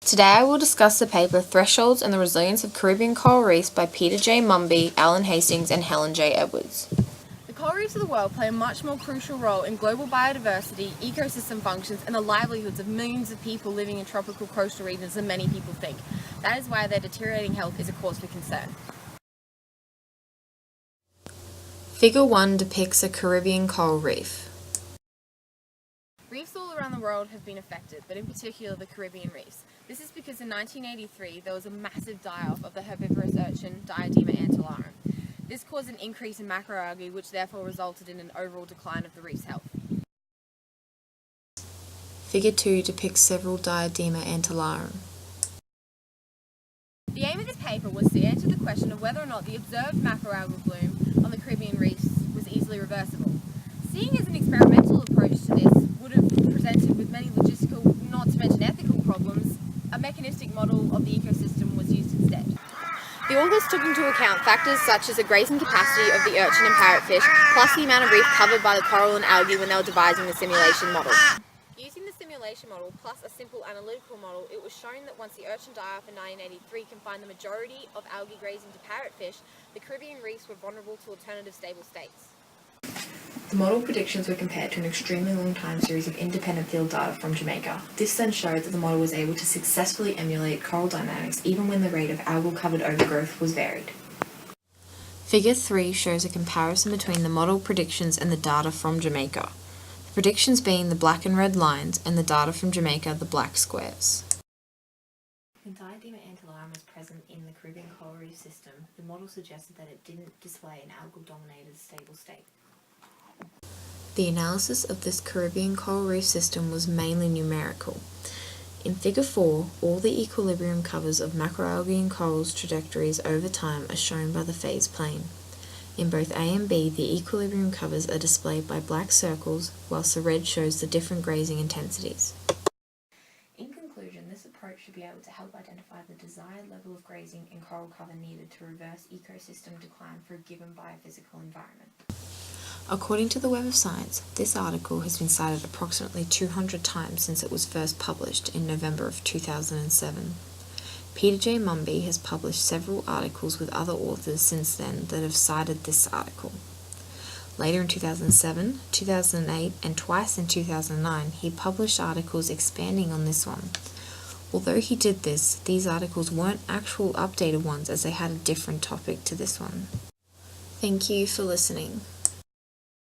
Today I will discuss the paper Thresholds and the Resilience of Caribbean Coral Reefs by Peter J. Mumby, Alan Hastings and Helen J. Edwards. The coral reefs of the world play a much more crucial role in global biodiversity, ecosystem functions and the livelihoods of millions of people living in tropical coastal regions than many people think. That is why their deteriorating health is a cause for concern. Figure 1 depicts a Caribbean coral reef. Reefs all around the world have been affected, but in particular the Caribbean reefs. This is because in 1983 there was a massive die-off of the herbivorous urchin Diadema antillarum. This caused an increase in macroalgae, which therefore resulted in an overall decline of the reef's health. Figure 2 depicts several Diadema antillarum. The aim of this paper was to answer the question of whether or not the observed macroalgal bloom on the Caribbean reefs was easily reversible. Seeing as an experimental approach to this would have presented with many logistical, not to mention ethical problems, a mechanistic model of the ecosystem was used instead. The authors took into account factors such as the grazing capacity of the urchin and parrotfish, plus the amount of reef covered by the coral and algae when they were devising the simulation model. Using the simulation model plus a simple analytical model, it was shown that once the urchin die-off in 1983 confined the majority of algae grazing to parrotfish, the Caribbean reefs were vulnerable to alternative stable states. The model predictions were compared to an extremely long time series of independent field data from Jamaica. This then showed that the model was able to successfully emulate coral dynamics even when the rate of algal-covered overgrowth was varied. Figure 3 shows a comparison between the model predictions and the data from Jamaica. The predictions being the black and red lines and the data from Jamaica the black squares. When Diadema antillarum was present in the Caribbean coral reef system, the model suggested that it didn't display an algal-dominated stable state. The analysis of this Caribbean coral reef system was mainly numerical. In Figure 4, all the equilibrium covers of macroalgae and corals' trajectories over time are shown by the phase plane. In both A and B, the equilibrium covers are displayed by black circles, whilst the red shows the different grazing intensities. In conclusion, this approach should be able to help identify the desired level of grazing and coral cover needed to reverse ecosystem decline for a given biophysical environment. According to the Web of Science, this article has been cited approximately 200 times since it was first published in November of 2007. Peter J. Mumby has published several articles with other authors since then that have cited this article. Later in 2007, 2008, and twice in 2009, he published articles expanding on this one. Although he did this, these articles weren't actual updated ones as they had a different topic to this one. Thank you for listening.